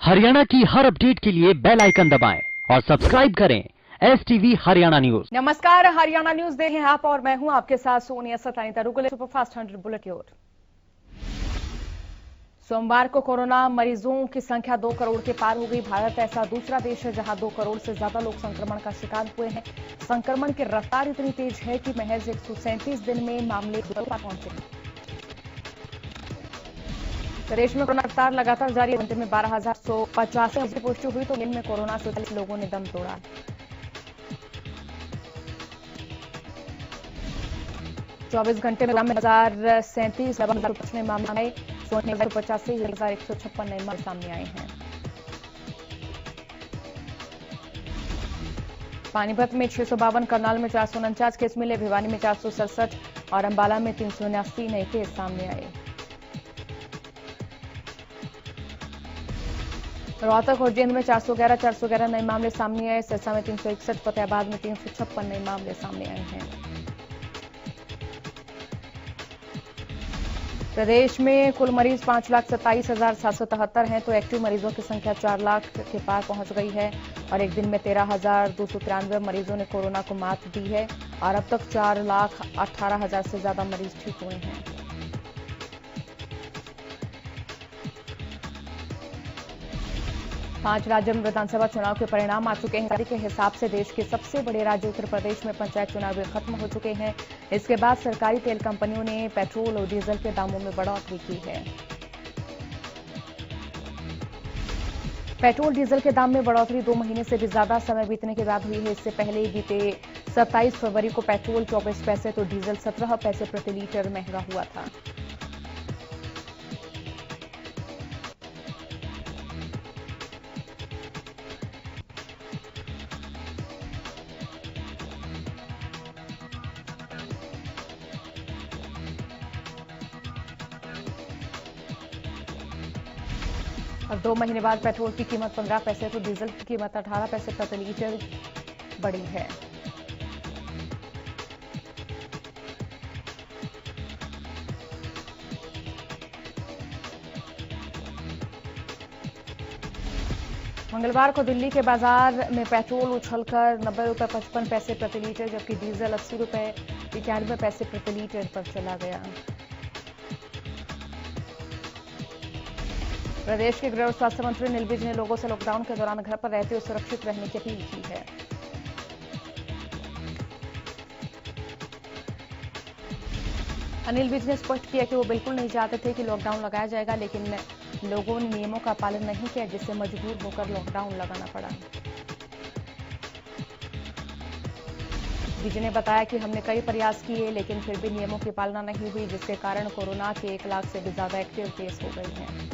हरियाणा की हर अपडेट के लिए बेल आइकन दबाएं और सब्सक्राइब करें STV हरियाणा न्यूज। नमस्कार, हरियाणा न्यूज देख रहे हैं आप और मैं हूं आपके साथ सोनिया सतानी। रुकले सुपरफास्ट 100 बुलेट की ओर। सोमवार को कोरोना मरीजों की संख्या 2 करोड़ के पार हो गई। भारत ऐसा दूसरा देश है जहां 2 करोड़ से ज्यादा लोग संक्रमण का शिकार हुए हैं। संक्रमण की रफ्तार इतनी तेज है कि महज 137 दिन में मामले पहुंचे। प्रदेश में कोरोना रफ्तार लगातार जारी है। में 12,185 की पुष्टि हुई तो दिन में कोरोना से 40 लोगों ने दम तोड़ा। चौबीस घंटे में 1,037 नए मामले आए। 1,085 नए मामले सामने आए हैं। पानीपत में 652, करनाल में 449 केस मिले, भिवानी में 467 और अंबाला में 379 नए केस सामने आए। रोहतक और जींद में 411 नए मामले सामने आए। सिरसा में 361, फतेहाबाद में 356 नए मामले सामने आए हैं। प्रदेश में कुल मरीज 5,27,773 हैं तो एक्टिव मरीजों की संख्या 4 लाख के पार पहुंच गई है और एक दिन में 13,293 मरीजों ने कोरोना को मात दी है और अब तक 4,18,000 से ज्यादा मरीज ठीक हुए हैं। 5 राज्यों में विधानसभा चुनाव के परिणाम आ चुके हैं। जारी के हिसाब से देश के सबसे बड़े राज्य उत्तर प्रदेश में पंचायत चुनाव खत्म हो चुके हैं। इसके बाद सरकारी तेल कंपनियों ने पेट्रोल और डीजल के दामों में बढ़ोतरी की है। पेट्रोल डीजल के दाम में बढ़ोतरी 2 महीने से भी ज्यादा समय बीतने के बाद हुई है। इससे पहले बीते 27 फरवरी को पेट्रोल 24 पैसे तो डीजल 17 पैसे प्रति लीटर महंगा हुआ था। अब 2 महीने बाद पेट्रोल की कीमत 15 पैसे तो डीजल की कीमत 18 पैसे प्रति लीटर बढ़ी है। मंगलवार को दिल्ली के बाजार में पेट्रोल उछलकर 90 रुपये 55 पैसे प्रति लीटर जबकि डीजल 80 रुपये 91 पैसे प्रति लीटर पर चला गया। प्रदेश के गृह और स्वास्थ्य मंत्री अनिल विज ने लोगों से लॉकडाउन के दौरान घर पर रहते हुए सुरक्षित रहने की अपील की है। अनिल विज ने स्पष्ट किया कि वो बिल्कुल नहीं चाहते थे कि लॉकडाउन लगाया जाएगा, लेकिन लोगों ने नियमों का पालन नहीं किया जिससे मजबूर होकर लॉकडाउन लगाना पड़ा। विज ने बताया कि हमने कई प्रयास किए लेकिन फिर भी नियमों की पालना नहीं हुई जिसके कारण कोरोना के 1 लाख से भी ज्यादा एक्टिव केस हो गए हैं।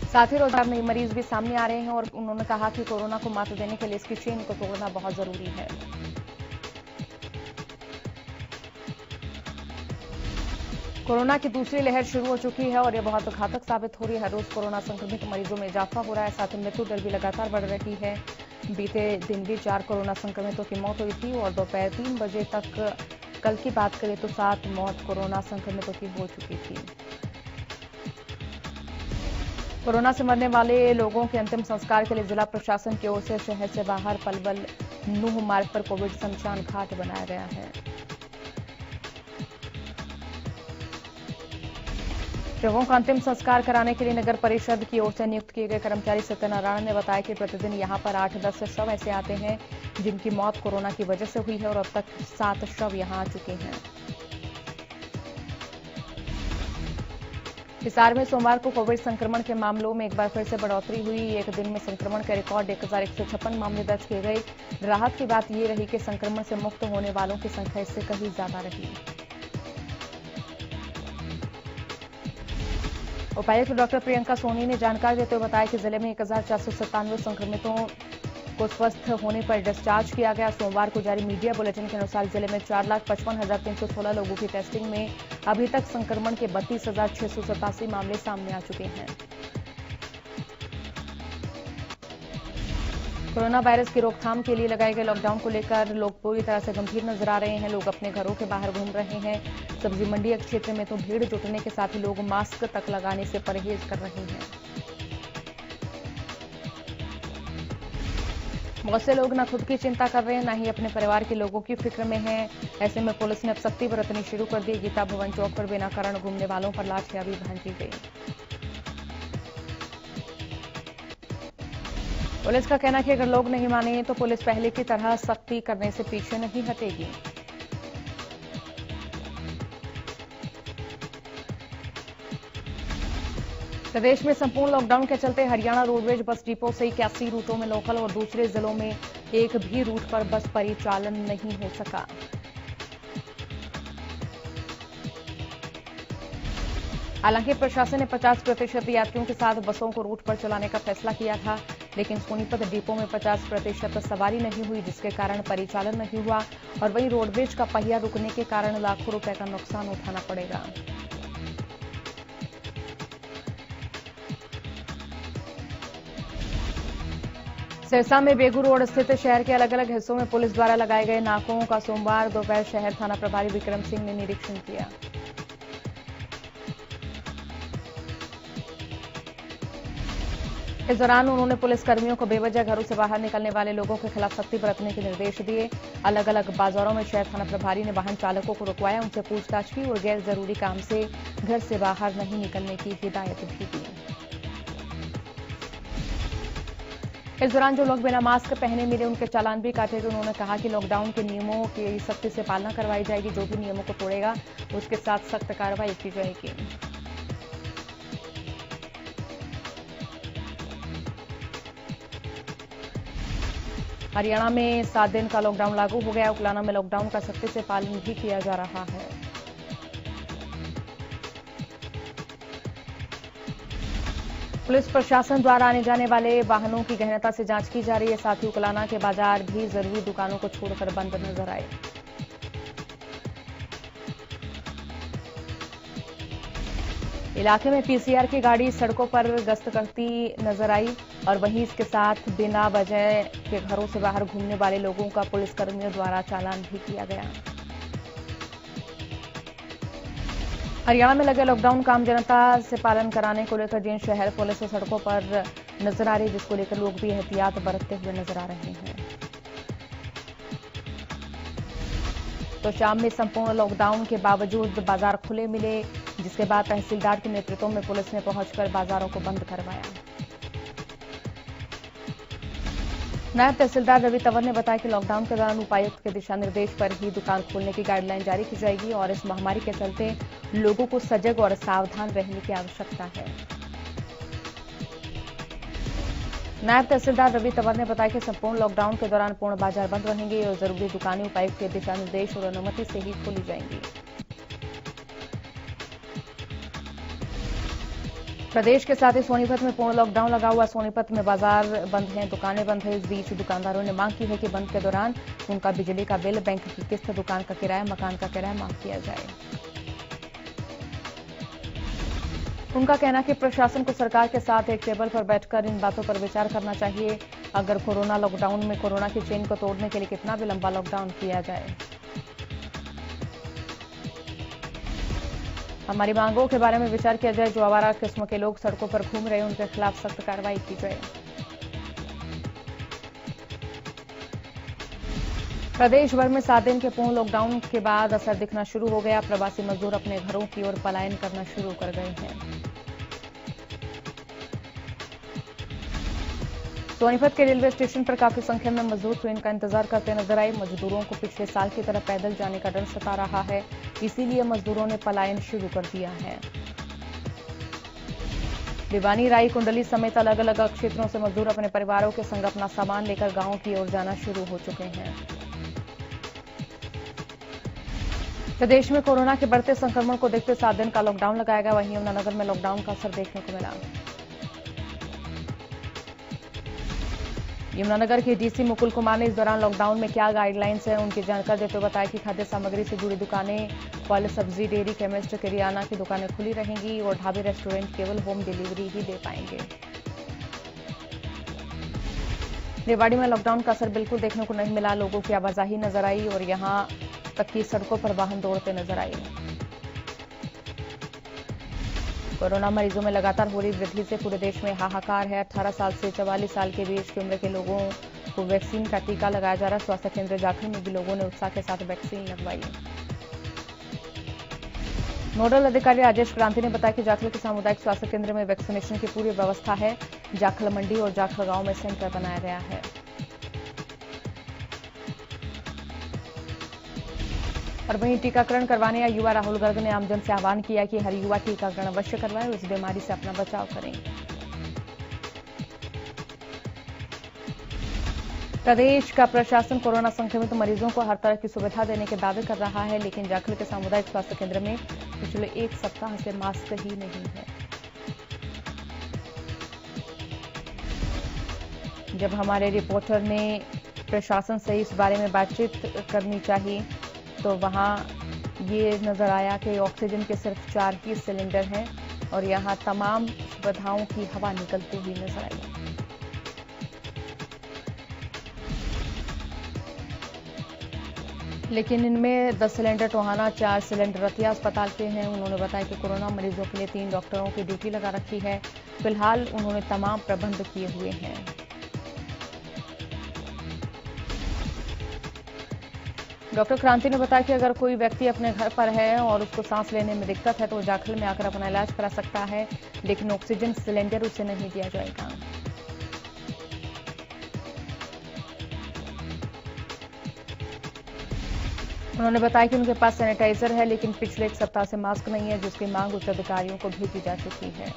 साथ ही रोजगार नए मरीज भी सामने आ रहे हैं और उन्होंने कहा कि कोरोना को मात देने के लिए इसकी चेन को तोड़ना बहुत जरूरी है। कोरोना की दूसरी लहर शुरू हो चुकी है और यह बहुत घातक साबित हो रही है। हर रोज कोरोना संक्रमित मरीजों में इजाफा हो रहा है, साथ ही मृत्यु दर भी लगातार बढ़ रही है। बीते दिन भी 4 कोरोना संक्रमितों की मौत हुई थी और दोपहर 3 बजे तक कल की बात करें तो 7 मौत कोरोना संक्रमितों की हो चुकी थी। कोरोना से मरने वाले लोगों के अंतिम संस्कार के लिए जिला प्रशासन की ओर से शहर से बाहर पलवल नूह मार्ग पर कोविड शमशान घाट बनाया गया है। शवों का अंतिम संस्कार कराने के लिए नगर परिषद की ओर से नियुक्त किए गए कर्मचारी सत्यनारायण ने बताया कि प्रतिदिन यहां पर 8-10 शव ऐसे आते हैं जिनकी मौत कोरोना की वजह से हुई है और अब तक 7 शव यहां आ चुके हैं। हिसार में सोमवार को कोविड संक्रमण के मामलों में एक बार फिर से बढ़ोतरी हुई। एक दिन में संक्रमण के रिकॉर्ड 1,156 मामले दर्ज किए गए। राहत की बात यह रही कि संक्रमण से मुक्त होने वालों की संख्या इससे कहीं ज्यादा रही। उपायुक्त डॉक्टर प्रियंका सोनी ने जानकारी देते हुए बताया कि जिले में 1,497 संक्रमितों को स्वस्थ होने पर डिस्चार्ज किया गया। सोमवार को जारी मीडिया बुलेटिन के अनुसार जिले में 4,55,316 लोगों की टेस्टिंग में अभी तक संक्रमण के 32,687 मामले सामने आ चुके हैं। कोरोना वायरस की रोकथाम के लिए लगाए गए लॉकडाउन को लेकर लोग पूरी तरह से गंभीर नजर आ रहे हैं। लोग अपने घरों के बाहर घूम रहे हैं। सब्जी मंडी क्षेत्र में तो भीड़ जुटने के साथ ही लोग मास्क तक लगाने से परहेज कर रहे हैं। बहुत से लोग न खुद की चिंता कर रहे हैं, न ही अपने परिवार के लोगों की फिक्र में हैं। ऐसे में पुलिस ने अब सख्ती बरतनी शुरू कर दी। गीता भवन चौक पर बिना कारण घूमने वालों पर लाठियां भी भांजी गई। पुलिस का कहना है कि अगर लोग नहीं माने तो पुलिस पहले की तरह सख्ती करने से पीछे नहीं हटेगी। प्रदेश में संपूर्ण लॉकडाउन के चलते हरियाणा रोडवेज बस डिपो से 81 रूटों में लोकल और दूसरे जिलों में एक भी रूट पर बस परिचालन नहीं हो सका। हालांकि प्रशासन ने 50% यात्रियों के साथ बसों को रूट पर चलाने का फैसला किया था, लेकिन सोनीपत डिपो में 50% सवारी नहीं हुई, जिसके कारण परिचालन नहीं हुआ और वहीं रोडवेज का पहिया रुकने के कारण लाखों रुपए का नुकसान उठाना पड़ेगा। सिरसा में बेगू रोड स्थित शहर के अलग अलग हिस्सों में पुलिस द्वारा लगाए गए नाकों का सोमवार दोपहर शहर थाना प्रभारी विक्रम सिंह ने निरीक्षण किया। इस दौरान उन्होंने पुलिसकर्मियों को बेवजह घरों से बाहर निकलने वाले लोगों के खिलाफ सख्ती बरतने के निर्देश दिए। अलग अलग बाजारों में शहर थाना प्रभारी ने वाहन चालकों को रुकवाया, उनसे पूछताछ की और गैर जरूरी काम से घर से बाहर नहीं निकलने की हिदायत भी दी। इस दौरान जो लोग बिना मास्क पहने मिले उनके चालान भी काटे गए। उन्होंने कहा कि लॉकडाउन के नियमों की सख्ती से पालना करवाई जाएगी। जो भी नियमों को तोड़ेगा उसके साथ सख्त कार्रवाई की जाएगी। हरियाणा में 7 दिन का लॉकडाउन लागू हो गया। उकलाना में लॉकडाउन का सख्ती से पालन भी किया जा रहा है। पुलिस प्रशासन द्वारा आने जाने वाले वाहनों की गहनता से जांच की जा रही है। साथ ही उकलाना के बाजार भी जरूरी दुकानों को छोड़कर बंद नजर आए। इलाके में पीसीआर की गाड़ी सड़कों पर गश्त करती नजर आई और वहीं इसके साथ बिना वजह के घरों से बाहर घूमने वाले लोगों का पुलिसकर्मियों द्वारा चालान भी किया गया। हरियाणा में लगे लॉकडाउन का आम जनता से पालन कराने को लेकर जिन शहर पुलिस सड़कों पर नजर आ रही है, जिसको लेकर लोग भी एहतियात बरतते हुए नजर आ रहे हैं। तो शाम में संपूर्ण लॉकडाउन के बावजूद बाजार खुले मिले, जिसके बाद तहसीलदार के नेतृत्व में पुलिस ने पहुंचकर बाजारों को बंद करवाया। नायब तहसीलदार रवि तंवर ने बताया कि लॉकडाउन के दौरान उपायुक्त के दिशा निर्देश पर ही दुकान खोलने की गाइडलाइन जारी की जाएगी और इस महामारी के चलते लोगों को सजग और सावधान रहने की आवश्यकता है। नायब तहसीलदार रवि तंवर ने बताया कि संपूर्ण लॉकडाउन के दौरान पूर्ण बाजार बंद रहेंगे और जरूरी दुकानें उपायुक्त के दिशा निर्देश और अनुमति से ही खोली जाएंगी। प्रदेश के साथ ही सोनीपत में पूर्ण लॉकडाउन लगा हुआ। सोनीपत में बाजार बंद हैं, दुकानें बंद हैं। इस बीच दुकानदारों ने मांग की है कि बंद के दौरान उनका बिजली का बिल, बैंक की किस्त, दुकान का किराया, मकान का किराया माफ किया जाए। उनका कहना है कि प्रशासन को सरकार के साथ एक टेबल पर बैठकर इन बातों पर विचार करना चाहिए। अगर कोरोना लॉकडाउन में कोरोना की चेन को तोड़ने के लिए कितना भी लंबा लॉकडाउन किया जाए। हमारी मांगों के बारे में विचार किया जाए। जो आवारा किस्म के लोग सड़कों पर घूम रहे हैं उनके खिलाफ सख्त कार्रवाई की जाए। प्रदेश भर में 7 दिन के पूर्ण लॉकडाउन के बाद असर दिखना शुरू हो गया। प्रवासी मजदूर अपने घरों की ओर पलायन करना शुरू कर गए हैं। सोनीपत के रेलवे स्टेशन पर काफी संख्या में मजदूर ट्रेन का इंतजार करते नजर आए। मजदूरों को पिछले साल की तरह पैदल जाने का डर सता रहा है, इसीलिए मजदूरों ने पलायन शुरू कर दिया है। भिवानी, राई, कुंडली समेत अलग अलग क्षेत्रों से मजदूर अपने परिवारों के संग अपना सामान लेकर गांवों की ओर जाना शुरू हो चुके हैं। प्रदेश में कोरोना के बढ़ते संक्रमण को देखते 7 दिन का लॉकडाउन लगाया गया। वहीं यमुनानगर में लॉकडाउन का असर देखने को मिला। यमुनानगर के डीसी मुकुल कुमार ने इस दौरान लॉकडाउन में क्या गाइडलाइंस है उनकी जानकारी देते हुए बताया कि खाद्य सामग्री से जुड़ी दुकानें, फल, सब्जी, डेयरी, केमिस्ट, किरियाना की दुकानें खुली रहेंगी और ढाबे, रेस्टोरेंट केवल होम डिलीवरी ही दे पाएंगे। रेवाड़ी में लॉकडाउन का असर बिल्कुल देखने को नहीं मिला। लोगों की आवाजाही नजर आई और यहां तक की सड़कों पर वाहन दौड़ते नजर आए। कोरोना मरीजों में लगातार हो रही वृद्धि से पूरे देश में हाहाकार है। 18 साल से 44 साल के बीच की उम्र के लोगों को वैक्सीन का टीका लगाया जा रहा है। स्वास्थ्य केंद्र जाखल में भी लोगों ने उत्साह के साथ वैक्सीन लगवाई। नोडल अधिकारी राजेश क्रांति ने बताया कि जाखल के सामुदायिक स्वास्थ्य केंद्र में वैक्सीनेशन की पूरी व्यवस्था है। जाखल मंडी और जाखल गांव में सेंटर बनाया गया है। और वहीं टीकाकरण करवाने या युवा राहुल गर्ग ने आमजन से आह्वान किया कि हर युवा टीकाकरण अवश्य करवाएं और इस बीमारी से अपना बचाव करें। प्रदेश का प्रशासन कोरोना संक्रमित मरीजों को हर तरह की सुविधा देने के दावे कर रहा है, लेकिन जाखल के सामुदायिक स्वास्थ्य केंद्र में पिछले एक सप्ताह से मास्क ही नहीं है। जब हमारे रिपोर्टर ने प्रशासन से इस बारे में बातचीत करनी चाहिए तो वहां ये नजर आया कि ऑक्सीजन के सिर्फ 4 ही सिलेंडर हैं और यहां तमाम सुविधाओं की हवा निकलती हुई नजर आई। लेकिन इनमें 10 सिलेंडर टोहाना, 4 सिलेंडर रतिया अस्पताल के हैं। उन्होंने बताया कि कोरोना मरीजों के लिए 3 डॉक्टरों की ड्यूटी लगा रखी है। फिलहाल उन्होंने तमाम प्रबंध किए हुए हैं। डॉक्टर क्रांति ने बताया कि अगर कोई व्यक्ति अपने घर पर है और उसको सांस लेने में दिक्कत है तो वो जाखल में आकर अपना इलाज करा सकता है, लेकिन ऑक्सीजन सिलेंडर उसे नहीं दिया जाएगा। उन्होंने बताया कि उनके पास सैनिटाइजर है, लेकिन पिछले एक सप्ताह से मास्क नहीं है, जिसकी मांग उच्च अधिकारियों को भेजी जा चुकी है।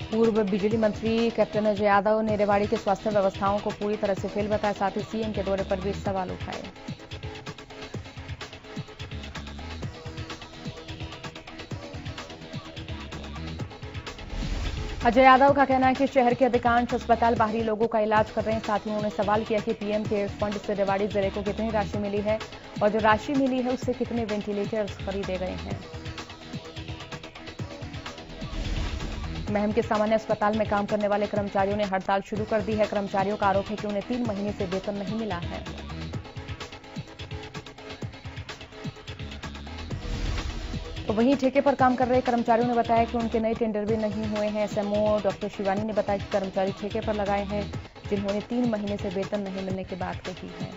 पूर्व बिजली मंत्री कैप्टन अजय यादव ने रेवाड़ी की स्वास्थ्य व्यवस्थाओं को पूरी तरह से फेल बताया। साथ ही सीएम के दौरे पर भी सवाल उठाए। अजय यादव का कहना है कि शहर के अधिकांश अस्पताल बाहरी लोगों का इलाज कर रहे हैं। साथ ही उन्होंने सवाल किया कि पीएम केयर्स फंड से रेवाड़ी जिले को कितनी राशि मिली है और जो राशि मिली है उससे कितने वेंटिलेटर्स खरीदे गए हैं। महम के सामान्य अस्पताल में काम करने वाले कर्मचारियों ने हड़ताल शुरू कर दी है। कर्मचारियों का आरोप है कि उन्हें 3 महीने से वेतन नहीं मिला है। तो वहीं ठेके पर काम कर रहे कर्मचारियों ने बताया कि उनके नए टेंडर भी नहीं हुए हैं। एसएमओ डॉक्टर शिवानी ने बताया कि कर्मचारी ठेके पर लगाए हैं, जिन्होंने 3 महीने से वेतन नहीं मिलने की बात कही है।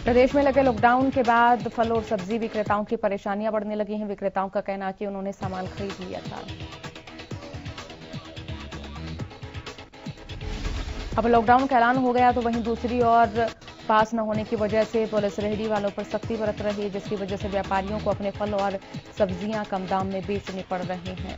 प्रदेश में लगे लॉकडाउन के बाद फल और सब्जी विक्रेताओं की परेशानियां बढ़ने लगी हैं। विक्रेताओं का कहना है कि उन्होंने सामान खरीद लिया था। अब लॉकडाउन का ऐलान हो गया तो वहीं दूसरी ओर पास न होने की वजह से पुलिस रेहड़ी वालों पर सख्ती बरत रही है, जिसकी वजह से व्यापारियों को अपने फल और सब्जियां कम दाम में बेचनी पड़ रही हैं।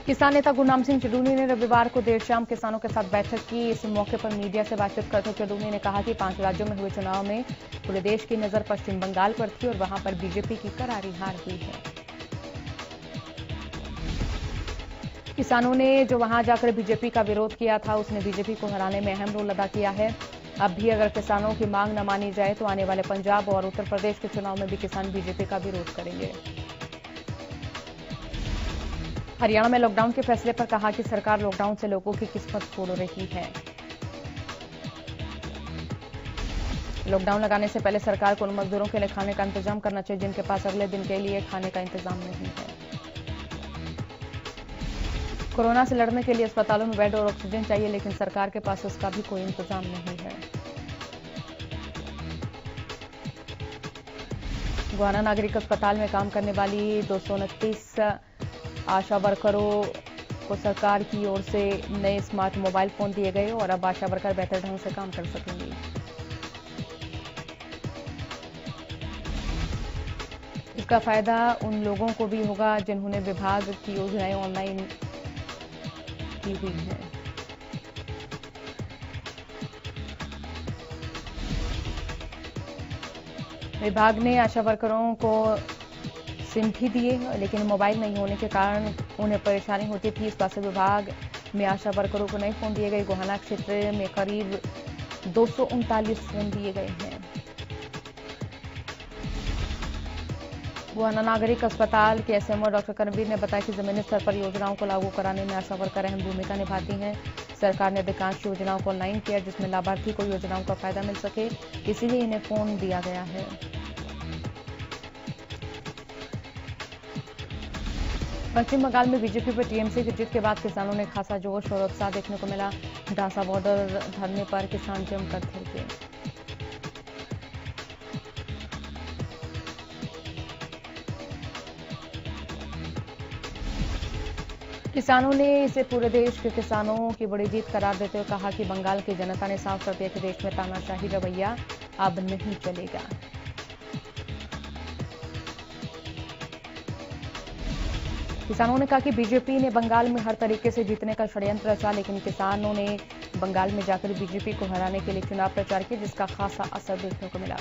किसान नेता गुरनाम सिंह चडूनी ने रविवार को देर शाम किसानों के साथ बैठक की। इस मौके पर मीडिया से बातचीत करते हुए चडूनी ने कहा कि 5 राज्यों में हुए चुनाव में पूरे देश की नजर पश्चिम बंगाल पर थी और वहां पर बीजेपी की करारी हार हुई है। किसानों ने जो वहां जाकर बीजेपी का विरोध किया था, उसने बीजेपी को हराने में अहम रोल अदा किया है। अब भी अगर किसानों की मांग न मानी जाए तो आने वाले पंजाब और उत्तर प्रदेश के चुनाव में भी किसान बीजेपी का विरोध करेंगे। हरियाणा में लॉकडाउन के फैसले पर कहा कि सरकार लॉकडाउन से लोगों की किस्मत तोड़ रही है। लॉकडाउन लगाने से पहले सरकार को उन मजदूरों के लिए खाने का इंतजाम करना चाहिए जिनके पास अगले दिन के लिए खाने का इंतजाम नहीं है। कोरोना से लड़ने के लिए अस्पतालों में बेड और ऑक्सीजन चाहिए, लेकिन सरकार के पास उसका भी कोई इंतजाम नहीं है। गोहाना नागरिक अस्पताल में काम करने वाली 229 आशा वर्करों को सरकार की ओर से नए स्मार्ट मोबाइल फोन दिए गए और अब आशा वर्कर बेहतर ढंग से काम कर सकेंगी। इसका फायदा उन लोगों को भी होगा जिन्होंने विभाग की योजनाएं ऑनलाइन की हुई है। विभाग ने आशा वर्करों को सिम भी दिए, लेकिन मोबाइल नहीं होने के कारण उन्हें परेशानी होती थी। इस बात से विभाग में आशा वर्करों को नए फोन दिए गए। गोहाना क्षेत्र में करीब 239 फोन दिए गए हैं। गोहाना नागरिक अस्पताल के एसएमओ डॉक्टर करणवीर ने बताया कि जमीनी स्तर पर योजनाओं को लागू कराने में आशा वर्कर अहम भूमिका निभाती हैं। सरकार ने अधिकांश योजनाओं को ऑनलाइन किया जिसमें लाभार्थी को योजनाओं का फायदा मिल सके, इसीलिए इन्हें फोन दिया गया है। पश्चिम बंगाल में बीजेपी पर टीएमसी की जीत के बाद किसानों ने खासा जोश और उत्साह देखने को मिला। डासा बॉर्डर धरने पर किसान जमकर थिरके। किसानों ने इसे पूरे देश के किसानों की बड़ी जीत करार देते हुए कहा कि बंगाल की जनता ने साफ कर दिया कि देश में तानाशाही रवैया अब नहीं चलेगा। किसानों ने कहा कि बीजेपी ने बंगाल में हर तरीके से जीतने का षड्यंत्र रचा, लेकिन किसानों ने बंगाल में जाकर बीजेपी को हराने के लिए चुनाव प्रचार किया, जिसका खासा असर देखने को मिला।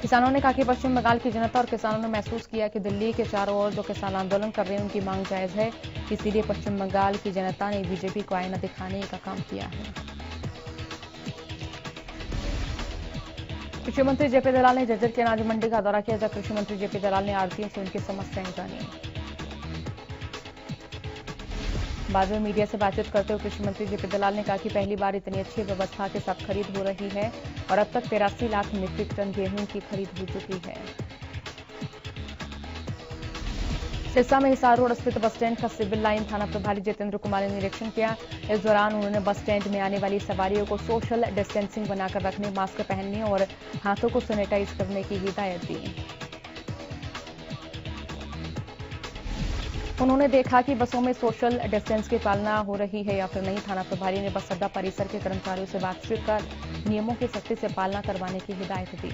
किसानों ने कहा कि पश्चिम बंगाल की जनता और किसानों ने महसूस किया कि दिल्ली के चारों ओर जो किसान आंदोलन कर रहे हैं उनकी मांग जायज है, इसीलिए पश्चिम बंगाल की जनता ने बीजेपी को आईना दिखाने का काम किया है। कृषि मंत्री जेपी दलाल ने जज्जर की अनाज मंडी का दौरा किया, जब कृषि मंत्री जेपी दलाल ने आड़तियों से उनकी समस्याएं जानी। बाद में मीडिया से बातचीत करते हुए कृषि मंत्री जेपी दलाल ने कहा कि पहली बार इतनी अच्छी व्यवस्था के साथ खरीद हो रही है और अब तक 83 लाख मीट्रिक टन गेहूं की खरीद हो चुकी है। सिरसा में हिसार रोड स्थित बस स्टैंड का सिविल लाइन थाना प्रभारी जितेंद्र कुमार ने निरीक्षण किया। इस दौरान उन्होंने बस स्टैंड में आने वाली सवारियों को सोशल डिस्टेंसिंग बनाकर रखने, मास्क पहनने और हाथों को सैनिटाइज करने की हिदायत दी। उन्होंने देखा कि बसों में सोशल डिस्टेंस की पालना हो रही है या फिर नहीं। थाना प्रभारी ने बस अड्डा परिसर के कर्मचारियों से बातचीत कर नियमों की सख्ती से पालना करवाने की हिदायत दी।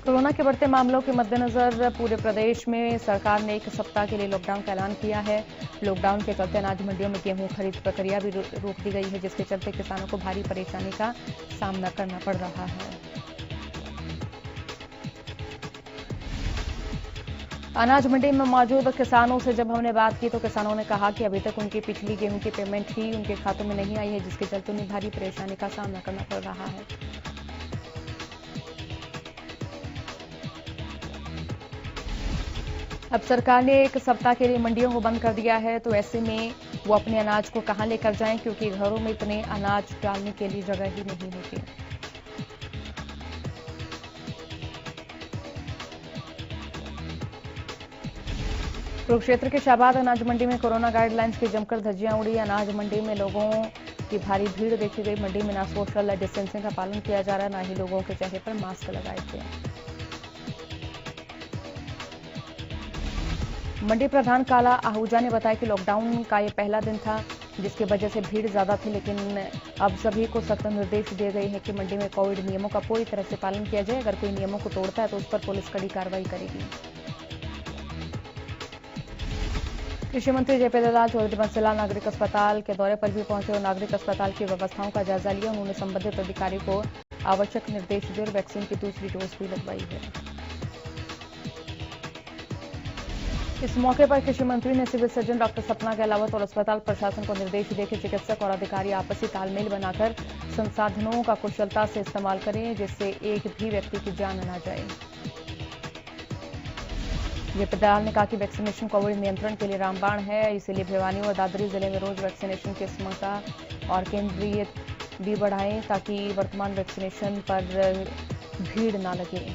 कोरोना के बढ़ते मामलों के मद्देनजर पूरे प्रदेश में सरकार ने 1 सप्ताह के लिए लॉकडाउन का ऐलान किया है। लॉकडाउन के चलते अनाज मंडियों में गेहूं खरीद प्रक्रिया भी रोक दी गई है, जिसके चलते किसानों को भारी परेशानी का सामना करना पड़ रहा है। अनाज मंडी में मौजूद किसानों से जब हमने बात की तो किसानों ने कहा कि अभी तक उनकी पिछली गेहूं की पेमेंट ही उनके खातों में नहीं आई है, जिसके चलते उन्हें भारी परेशानी का सामना करना पड़ रहा है। अब सरकार ने 1 सप्ताह के लिए मंडियों को बंद कर दिया है, तो ऐसे में वो अपने अनाज को कहां लेकर जाएं, क्योंकि घरों में इतने अनाज डालने के लिए जगह ही नहीं होती। कुरुक्षेत्र के शाहबाद अनाज मंडी में कोरोना गाइडलाइंस की जमकर धज्जियां उड़ी। अनाज मंडी में लोगों की भारी भीड़ देखी गई। मंडी में ना सोशल डिस्टेंसिंग का पालन किया जा रहा, ना ही लोगों के चेहरे पर मास्क लगाए थे। मंडी प्रधान काला आहूजा ने बताया कि लॉकडाउन का ये पहला दिन था, जिसकी वजह से भीड़ ज्यादा थी, लेकिन अब सभी को सख्त निर्देश दिए गए हैं कि मंडी में कोविड नियमों का पूरी तरह से पालन किया जाए। अगर कोई नियमों को तोड़ता है तो उस पर पुलिस कड़ी कार्रवाई करेगी। कृषि मंत्री जेपी दलाल चौधरी बंसीलाल नागरिक अस्पताल के दौरे पर भी पहुंचे और नागरिक अस्पताल की व्यवस्थाओं का जायजा लिया। उन्होंने संबंधित अधिकारी को आवश्यक निर्देश दिए और वैक्सीन की दूसरी डोज भी लगवाई है। इस मौके पर कृषि मंत्री ने सिविल सर्जन डॉक्टर सपना गहलावत और अस्पताल प्रशासन को निर्देश दिए कि चिकित्सक और अधिकारी आपसी तालमेल बनाकर संसाधनों का कुशलता से इस्तेमाल करें, जिससे एक भी व्यक्ति की जान न जाए। जेपी दलाल ने कहा कि वैक्सीनेशन कोविड नियंत्रण के लिए रामबाण है, इसीलिए भिवानी और दादरी जिले में रोज वैक्सीनेशन की क्षमता और केंद्रीय भी बढ़ाएं, ताकि वर्तमान वैक्सीनेशन पर भीड़ न लगे।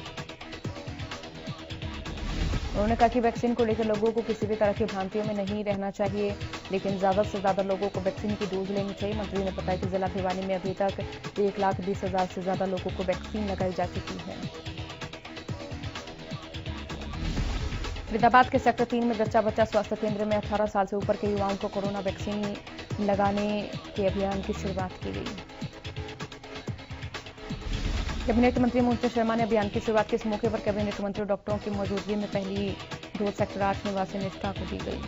उन्होंने कहा कि वैक्सीन को लेकर लोगों को किसी भी तरह की भ्रांतियों में नहीं रहना चाहिए, लेकिन ज्यादा से ज्यादा लोगों को वैक्सीन की डोज लेनी चाहिए। मंत्री ने बताया कि जिला भिवानी में अभी तक 1,20,000 से ज्यादा लोगों को वैक्सीन लगाई जा चुकी है। फरीदाबाद के सेक्टर 3 में जच्चा बच्चा स्वास्थ्य केंद्र में 18 साल से ऊपर के युवाओं को कोरोना वैक्सीन लगाने के अभियान की शुरुआत की गई। कैबिनेट मंत्री मूलचंद शर्मा ने अभियान की शुरुआत की। इस मौके पर कैबिनेट मंत्री डॉक्टरों की मौजूदगी में पहली डोज सेक्टर 8 निवासी निष्ठा को दी गई।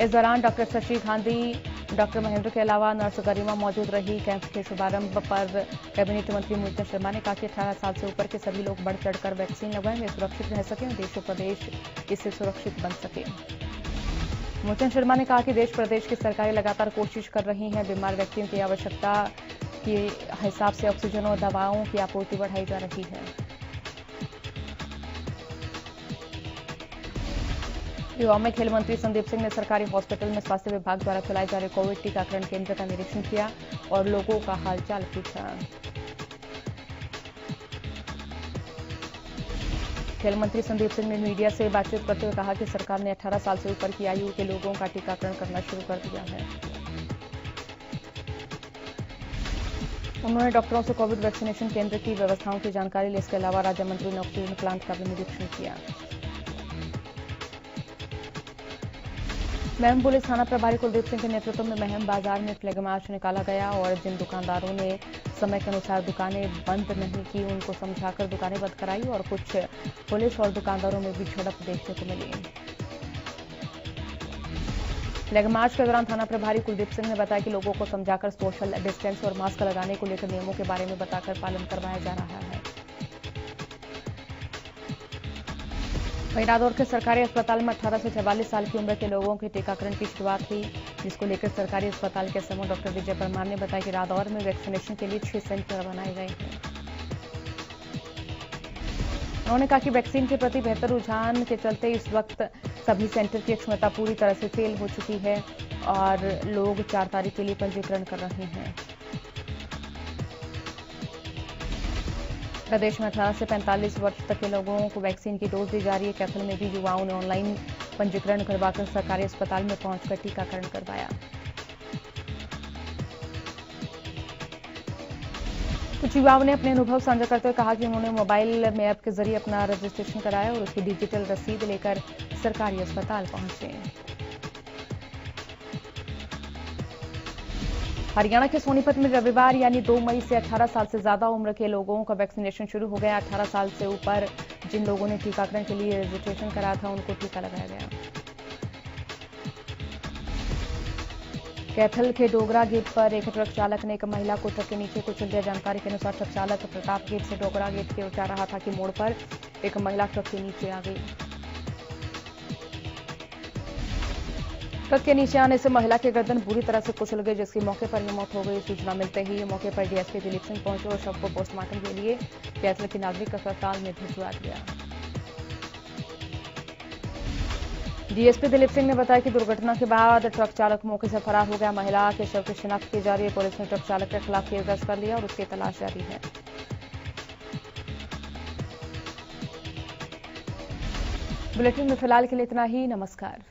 इस दौरान डॉक्टर शशि गांधी डॉक्टर महेंद्र के अलावा नर्स गरिमा मौजूद रही। कैंप के शुभारंभ पर कैबिनेट मंत्री मूलचंद शर्मा ने कहा कि 18 साल से ऊपर के सभी लोग बढ़ चढ़कर वैक्सीन लगवाएं, वे सुरक्षित रह सकें और देश और प्रदेश इससे सुरक्षित बन सके। मूलचंद शर्मा ने कहा कि देश प्रदेश की सरकारें लगातार कोशिश कर रही हैं, बीमार व्यक्तियों की आवश्यकता के हिसाब से ऑक्सीजन और दवाओं की आपूर्ति बढ़ाई जा रही है। युवाओं में खेल मंत्री संदीप सिंह ने सरकारी हॉस्पिटल में स्वास्थ्य विभाग द्वारा चलाए जा रहे कोविड टीकाकरण केंद्र का निरीक्षण किया और लोगों का हालचाल पूछा। खेल मंत्री संदीप सिंह ने मीडिया से बातचीत करते हुए कहा कि सरकार ने 18 साल से ऊपर की आयु के लोगों का टीकाकरण करना शुरू कर दिया है। उन्होंने डॉक्टरों से कोविड वैक्सीनेशन केंद्र की व्यवस्थाओं की जानकारी ली। इसके अलावा राज्य मंत्री ने ऑक्सीजन प्लांट का भी निरीक्षण किया। महम पुलिस थाना प्रभारी कुलदीप सिंह के नेतृत्व में महम बाजार में फ्लैग मार्च निकाला गया और जिन दुकानदारों ने समय के अनुसार दुकानें बंद नहीं की, उनको समझाकर दुकानें बंद कराई और कुछ पुलिस और दुकानदारों में भी झड़प देखने को मिली। फ्लैग मार्च के दौरान थाना प्रभारी कुलदीप सिंह ने बताया कि लोगों को समझाकर सोशल डिस्टेंस और मास्क लगाने को लेकर नियमों के बारे में बताकर पालन करवाया जा रहा है। वहीं रादौर के सरकारी अस्पताल में 18 से 44 साल की उम्र के लोगों के टीकाकरण की शुरुआत हुई, जिसको लेकर सरकारी अस्पताल के समूह डॉक्टर विजय परमार ने बताया कि रादौर में वैक्सीनेशन के लिए 6 सेंटर बनाए गए हैं। उन्होंने कहा कि वैक्सीन के प्रति बेहतर रुझान के चलते इस वक्त सभी सेंटर की क्षमता पूरी तरह से फेल हो चुकी है और लोग 4 तारीख के लिए पंजीकरण कर रहे हैं। प्रदेश में 18 से 45 वर्ष तक के लोगों को वैक्सीन की डोज दी जा रही है। कैथल में भी युवाओं ने ऑनलाइन पंजीकरण करवाकर सरकारी अस्पताल में पहुंचकर टीकाकरण करवाया। कुछ युवाओं ने अपने अनुभव साझा करते हुए कहा कि उन्होंने मोबाइल में ऐप के जरिए अपना रजिस्ट्रेशन कराया और उसकी डिजिटल रसीद लेकर सरकारी अस्पताल पहुंचे। हरियाणा के सोनीपत में रविवार यानी 2 मई से 18 साल से ज्यादा उम्र के लोगों का वैक्सीनेशन शुरू हो गया। 18 साल से ऊपर जिन लोगों ने टीकाकरण के लिए रजिस्ट्रेशन कराया था, उनको टीका लगाया गया। कैथल के डोगरा गेट पर एक ट्रक चालक ने एक महिला को ट्रक के नीचे कुचल दिया। जानकारी के अनुसार ट्रक चालक प्रताप गेट से डोगरा गेट की ओर जा रहा था कि मोड़ पर एक महिला ट्रक के नीचे आ गई। ट्रक के नीचे आने से महिला की गर्दन बुरी तरह से कुचल गई, जिसकी मौके पर ही मौत हो गई। सूचना मिलते ही मौके पर डीएसपी दिलीप सिंह पहुंचे और शव को पोस्टमार्टम के लिए कैथल के नागरिक अस्पताल में भिजवा दिया। डीएसपी दिलीप सिंह ने बताया कि दुर्घटना के बाद ट्रक चालक मौके से फरार हो गया। महिला के शव की शिनाख्त की जा रही है। पुलिस ने ट्रक चालक के खिलाफ केस दर्ज कर लिया और उसकी तलाश जारी है। बुलेटिन में फिलहाल के लिए इतना ही। नमस्कार।